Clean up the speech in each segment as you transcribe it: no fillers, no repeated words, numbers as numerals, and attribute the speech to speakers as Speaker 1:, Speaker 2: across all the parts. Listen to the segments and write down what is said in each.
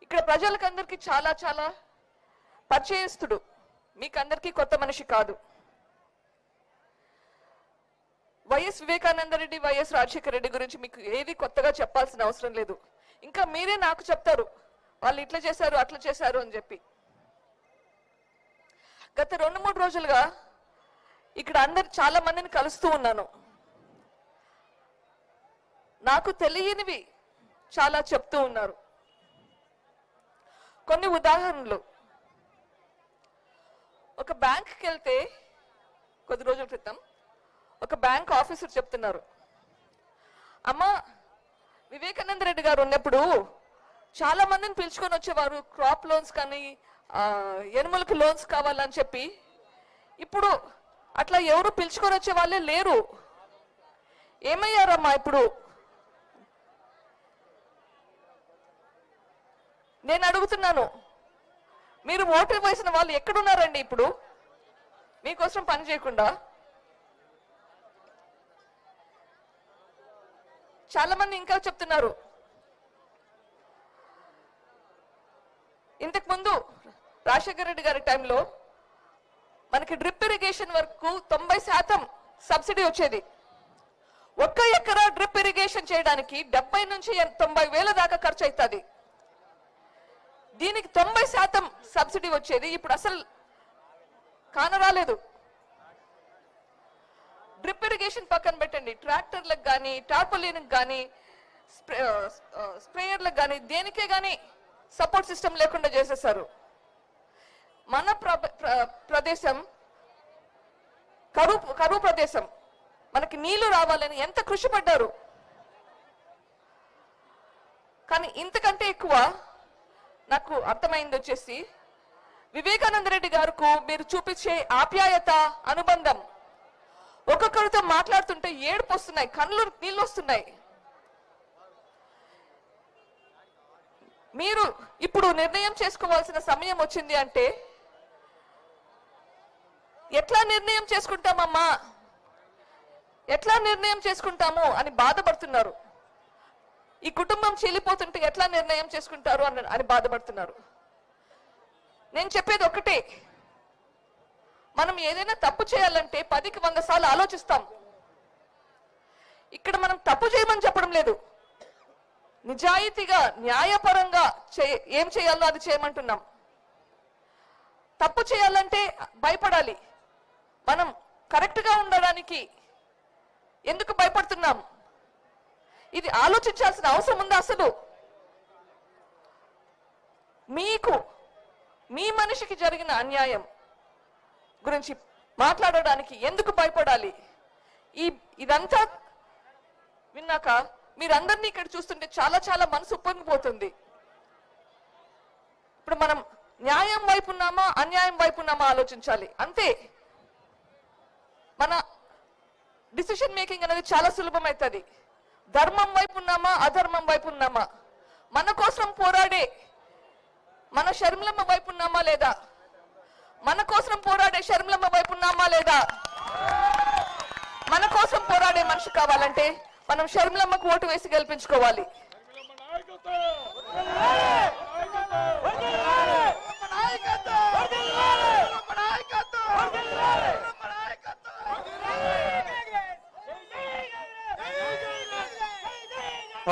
Speaker 1: ఇక్కడ ప్రజలకందరికీ చాలా చాలా పరిచయస్తుడు, మీకందరికీ కొత్త మనిషి కాదు. వైఎస్ వివేకానంద రెడ్డి, వైఎస్ రాజశేఖర రెడ్డి గురించి మీకు ఏది కొత్తగా చెప్పాల్సిన అవసరం లేదు. ఇంకా మీరే నాకు చెప్తారు వాళ్ళు ఇట్లా చేశారు అట్లా చేశారు అని చెప్పి. గత 2-3 రోజులుగా ఇక్కడ చాలా మందిని కలుస్తూ ఉన్నాను. నాకు తెలియనివి చాలా చెప్తూ ఉన్నారు. కొన్ని ఉదాహరణలు, ఒక బ్యాంక్కి వెళ్తే కొద్ది రోజుల క్రితం ఒక బ్యాంక్ ఆఫీసర్ చెప్తున్నారు, అమ్మా వివేకానంద రెడ్డి గారు ఉన్నప్పుడు చాలా మందిని పిలుచుకొని వచ్చేవారు, క్రాప్ లోన్స్ కానీ ఎనుములకు లోన్స్ కావాలని చెప్పి. ఇప్పుడు అట్లా ఎవరు పిలుచుకొని వచ్చే వాళ్ళే లేరు, ఏమయ్యారమ్మా ఇప్పుడు? నేను అడుగుతున్నాను, మీరు ఓటు వేసిన వాళ్ళు ఎక్కడున్నారండి ఇప్పుడు మీకోసం పని చేయకుండా? చాలా మంది ఇంకా చెప్తున్నారు, ఇంతకు ముందు రాజశేఖర రెడ్డి గారి టైంలో మనకి డ్రిప్ ఇరిగేషన్ వరకు 90% సబ్సిడీ వచ్చేది. 1 ఎకరా డ్రిప్ ఇరిగేషన్ చేయడానికి 70 నుంచి 90 వేల దాకా ఖర్చు అవుతుంది. దీనికి 90% సబ్సిడీ వచ్చేది, ఇప్పుడు అసలు కానరాలేదు. డ్రిప్ ఇరిగేషన్ పక్కన పెట్టండి, ట్రాక్టర్లకు కానీ టార్పలిన్కి కానీ స్ప్రేయర్లకు కానీ దేనికే కానీ సపోర్ట్ సిస్టమ్ లేకుండా చేసేసారు. మన ప్రదేశం కరువు ప్రదేశం, మనకి నీళ్లు రావాలని ఎంత కృషి పడ్డారు. కానీ ఇంతకంటే ఎక్కువ నాకు అర్థమైంది వచ్చేసి వివేకానంద రెడ్డి గారికి మీరు చూపించే ఆప్యాయత, అనుబంధం. ఒక్కొక్కరితో మాట్లాడుతుంటే ఏడుపు వస్తున్నాయి, కళ్ళు నీళ్ళు వస్తున్నాయి. మీరు ఇప్పుడు నిర్ణయం చేసుకోవాల్సిన సమయం వచ్చింది అంటే ఎట్లా నిర్ణయం చేసుకుంటామమ్మా, ఎట్లా నిర్ణయం చేసుకుంటాము అని బాధపడుతున్నారు. ఈ కుటుంబం చీలిపోతుంటే ఎట్లా నిర్ణయం చేసుకుంటారు అని బాధపడుతున్నారు. నేను చెప్పేది ఒకటే, మనం ఏదైనా తప్పు చేయాలంటే 10కి 100 సార్లు ఆలోచిస్తాం. ఇక్కడ మనం తప్పు చేయమని చెప్పడం లేదు, నిజాయితీగా న్యాయపరంగా ఏం చేయాలో అది చేయమంటున్నాం. తప్పు చేయాలంటే భయపడాలి, మనం కరెక్ట్ గా ఉండడానికి ఎందుకు భయపడుతున్నాం? ఇది ఆలోచించాల్సిన అవసరం ఉందా? అసలు మీకు మీ మనిషికి జరిగిన అన్యాయం గురించి మాట్లాడడానికి ఎందుకు భయపడాలి? ఇదంతా విన్నాక మీరందరినీ ఇక్కడ చూస్తుంటే చాలా చాలా మనసు ఉప్పొంగిపోతుంది. ఇప్పుడు మనం న్యాయం వైపు ఉన్నామా అన్యాయం వైపు ఉన్నామా ఆలోచించాలి, అంతే. మన డిసిషన్ మేకింగ్ అనేది చాలా సులభమవుతుంది. ధర్మం వైపు ఉన్నామా అధర్మం వైపు ఉన్నామా, మన కోసం పోరాడే మన షర్మిలమ్మ వైపు ఉన్నామా లేదా, మన కోసం పోరాడే షర్మిలమ్మ వైపు ఉన్నామా లేదా? మన కోసం పోరాడే మనిషి కావాలంటే మనం షర్మిలమ్మకు ఓటు వేసి గెలిపించుకోవాలి.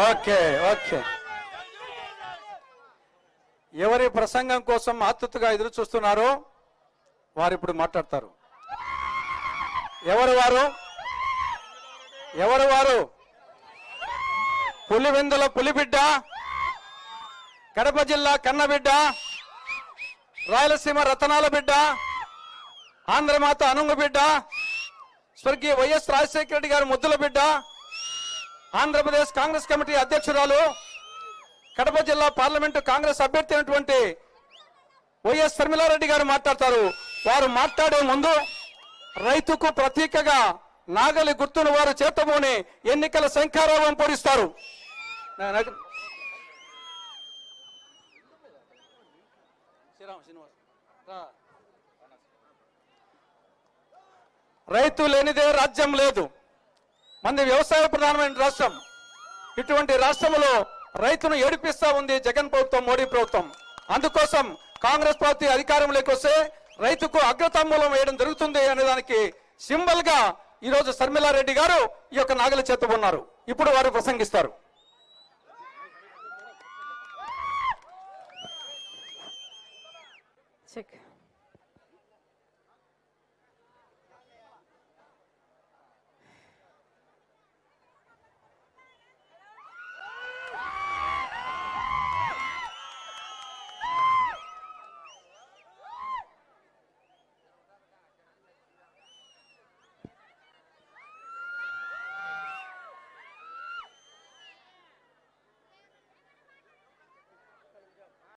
Speaker 2: ఓకే ఓకే, ఎవరి ప్రసంగం కోసం ఆతృతగా ఎదురు చూస్తున్నారో వారు ఇప్పుడు మాట్లాడతారు. ఎవరు వారు? ఎవరు వారు? పులివెందుల పులిబిడ్డ, కడప జిల్లా కన్నబిడ్డ, రాయలసీమ రతనాల బిడ్డ, ఆంధ్రమాత అనుంగు బిడ్డ, స్వర్గీయ వైఎస్ రాజశేఖర రెడ్డి గారి ముద్దుల బిడ్డ, ఆంధ్రప్రదేశ్ కాంగ్రెస్ కమిటీ అధ్యక్షురాలు, కడప జిల్లా పార్లమెంటు కాంగ్రెస్ అభ్యర్థి అయినటువంటి వైఎస్ శర్మిలారెడ్డి గారు మాట్లాడతారు. వారు మాట్లాడే ముందు రైతుకు ప్రతీకగా నాగలి గుర్తును వారు చేతమోని ఎన్నికల శంఖారావం పొడిస్తారు. రైతు లేనిదే రాజ్యం లేదు. మంది వ్యవసాయ ప్రధానమైన రాష్ట్రం. ఇటువంటి రాష్ట్రంలో రైతును ఏడిపిస్తా ఉంది జగన్ ప్రభుత్వం, మోడీ ప్రభుత్వం. అందుకోసం కాంగ్రెస్ పార్టీ అధికారంలోకి వస్తే రైతుకు అగ్రతాంబూలం వేయడం జరుగుతుంది అనే దానికి సింబల్ గా ఈ రోజు శర్మిలారెడ్డి గారు ఈ యొక్క నాగలి చేత ఉన్నారు. ఇప్పుడు వారు ప్రసంగిస్తారు.
Speaker 1: చెక్